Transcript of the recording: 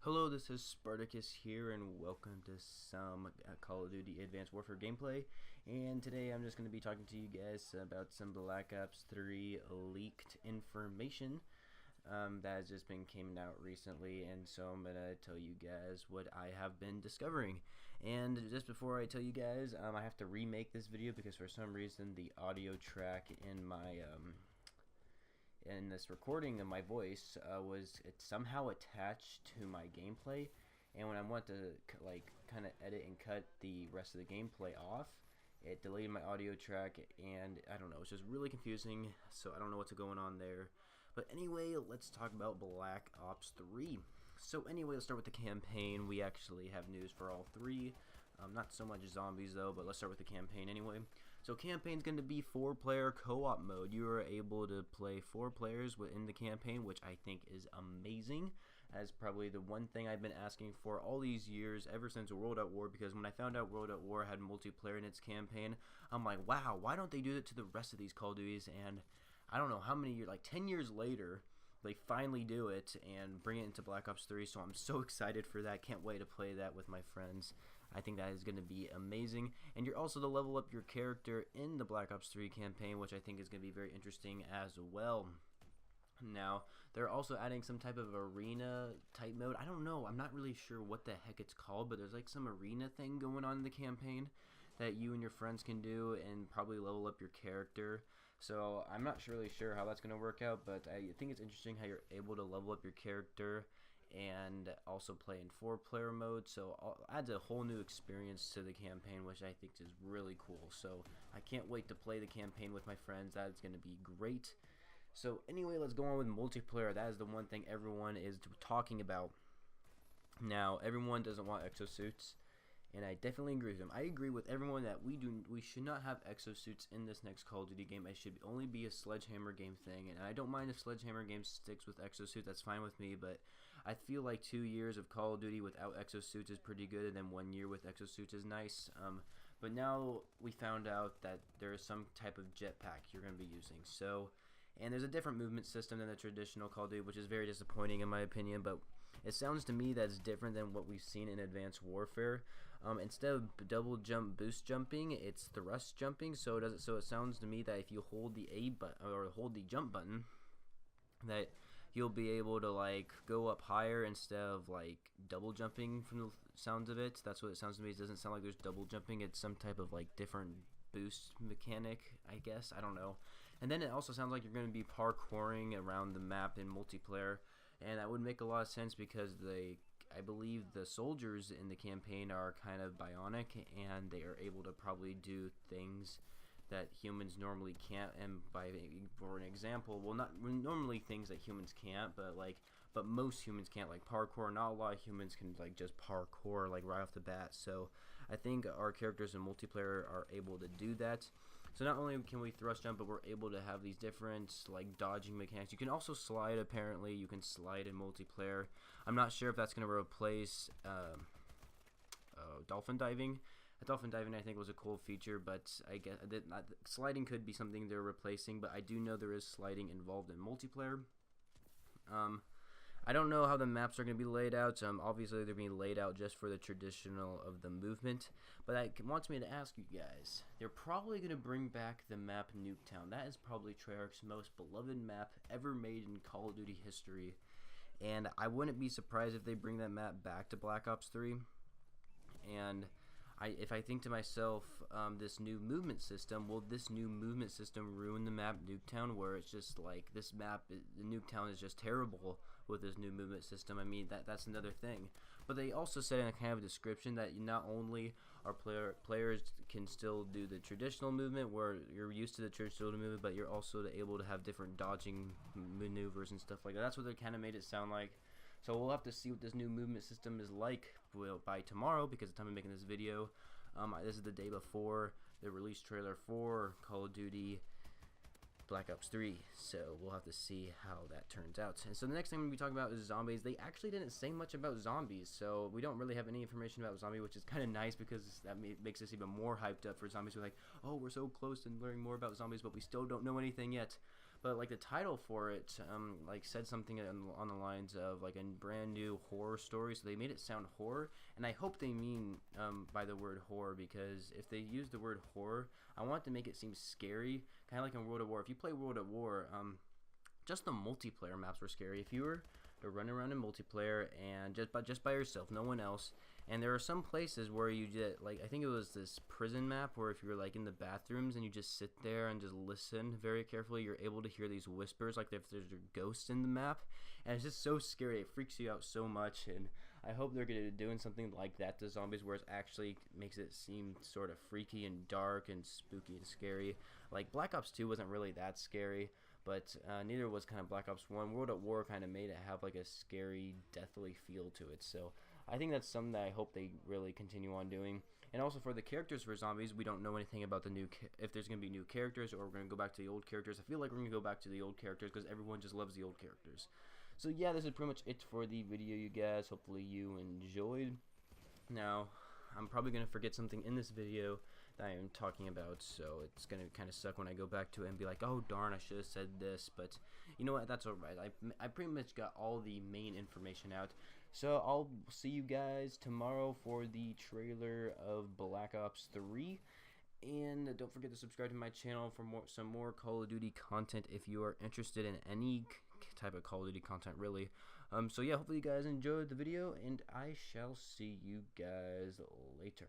Hello, this is Spartacus here, and welcome to some Call of Duty Advanced Warfare gameplay. And today I'm just going to be talking to you guys about some Black Ops 3 leaked information that has just been came out recently, and so I'm going to tell you guys what I have been discovering. And just before I tell you guys, I have to remake this video because for some reason the audio track in my in this recording of my voice was somehow attached to my gameplay, and when I went to kind of edit and cut the rest of the gameplay off, it deleted my audio track, and I don't know, it's just really confusing, so I don't know what's going on there. But anyway, let's talk about Black Ops 3. So anyway, let's start with the campaign. We actually have news for all three. Not so much zombies though, but let's start with the campaign anyway. So campaign's going to be 4-player co-op mode. You are able to play 4 players within the campaign, which I think is amazing. As probably the one thing I've been asking for all these years, ever since World at War, because when I found out World at War had multiplayer in its campaign, I'm like, wow, why don't they do that to the rest of these Call of Duties? And I don't know how many years, like 10 years later, they finally do it and bring it into Black Ops 3, so I'm so excited for that. Can't wait to play that with my friends. I think that is going to be amazing. And you're also to level up your character in the Black Ops 3 campaign, which I think is going to be very interesting as well. Now, they're also adding some type of arena type mode. I don't know, I'm not really sure what the heck it's called, but there's like some arena thing going on in the campaign that you and your friends can do and probably level up your character. So I'm not really sure how that's going to work out, but I think it's interesting how you're able to level up your character and also play in 4-player mode. So it adds a whole new experience to the campaign, which I think is really cool. So I can't wait to play the campaign with my friends. That is going to be great. So anyway, let's go on with multiplayer. That is the one thing everyone is talking about. Now, everyone doesn't want exosuits, and I definitely agree with them. I agree with everyone that we should not have exosuits in this next Call of Duty game. It should only be a Sledgehammer game thing, and I don't mind if Sledgehammer game sticks with exosuits. That's fine with me, but I feel like 2 years of Call of Duty without exosuits is pretty good, and then 1 year with exosuits is nice. But now we found out that there is some type of jetpack you're going to be using. And there's a different movement system than the traditional Call of Duty, which is very disappointing in my opinion, but it sounds to me that it's different than what we've seen in Advanced Warfare. Instead of double jump boost jumping, it's thrust jumping. So it sounds to me that if you hold the A button or hold the jump button, that you'll be able to like go up higher instead of like double jumping. From the sounds of it, that's what it sounds to me. It doesn't sound like there's double jumping. It's some type of like different boost mechanic, I guess. I don't know. And then it also sounds like you're going to be parkouring around the map in multiplayer, and that would make a lot of sense because I believe the soldiers in the campaign are kind of bionic, and they are able to probably do things that humans normally can't. And for an example, well, not normally things that humans can't, but most humans can't, like parkour. Not a lot of humans can like just parkour like right off the bat. So I think our characters in multiplayer are able to do that. So not only can we thrust jump, but we're able to have these different like dodging mechanics. You can also slide. Apparently, you can slide in multiplayer. I'm not sure if that's going to replace dolphin diving. Dolphin diving, I think, was a cool feature, but I guess sliding could be something they're replacing. But I do know there is sliding involved in multiplayer. I don't know how the maps are going to be laid out. Obviously, they're being laid out just for the traditional of the movement. But that wants me to ask you guys, they're probably going to bring back the map Nuketown. That is probably Treyarch's most beloved map ever made in Call of Duty history. And I wouldn't be surprised if they bring that map back to Black Ops 3. And if I think to myself, this new movement system, will this new movement system ruin the map Nuketown, where it's just like this map, the Nuketown is just terrible with this new movement system? I mean, that's another thing. But they also said in a kind of description that not only are players can still do the traditional movement where you're used to the traditional movement, but you're also able to have different dodging maneuvers and stuff like that. That's what they kind of made it sound like. So we'll have to see what this new movement system is like by tomorrow, because the time I'm making this video, this is the day before the release trailer for Call of Duty Black Ops 3, so we'll have to see how that turns out. And so the next thing we're going to be talking about is zombies. They actually didn't say much about zombies, so we don't really have any information about zombies, which is kind of nice because that makes us even more hyped up for zombies. We're like, oh, we're so close to learning more about zombies, but we still don't know anything yet. But like the title for it, like said something on the lines of like a brand new horror story, so they made it sound horror, and I hope they mean by the word horror, because if they use the word horror, I want to make it seem scary, kind of like in World at War. If you play World at War, just the multiplayer maps were scary. If you were to run around in multiplayer and just by yourself, no one else. And there are some places where you get, like, I think it was this prison map where if you're like in the bathrooms and you just sit there and just listen very carefully, you're able to hear these whispers, like if there's a ghost in the map, and it's just so scary. It freaks you out so much, and I hope they're gonna be doing something like that to zombies, where it actually makes it seem sort of freaky and dark and spooky and scary. Like Black Ops 2 wasn't really that scary, but neither was kind of Black Ops 1. World at War kind of made it have like a scary, deathly feel to it. So I think that's something that I hope they really continue on doing. And also for the characters for zombies, we don't know anything about the new if there's going to be new characters, or we're going to go back to the old characters. I feel like we're going to go back to the old characters because everyone just loves the old characters. So yeah, this is pretty much it for the video, you guys. Hopefully you enjoyed. Now, I'm probably going to forget something in this video that I am talking about, so it's going to kind of suck when I go back to it and be like, oh darn, I should have said this, but you know what, that's alright. I pretty much got all the main information out. So I'll see you guys tomorrow for the trailer of Black Ops 3. And don't forget to subscribe to my channel for some more Call of Duty content if you are interested in any type of Call of Duty content, really. So yeah, hopefully you guys enjoyed the video, and I shall see you guys later.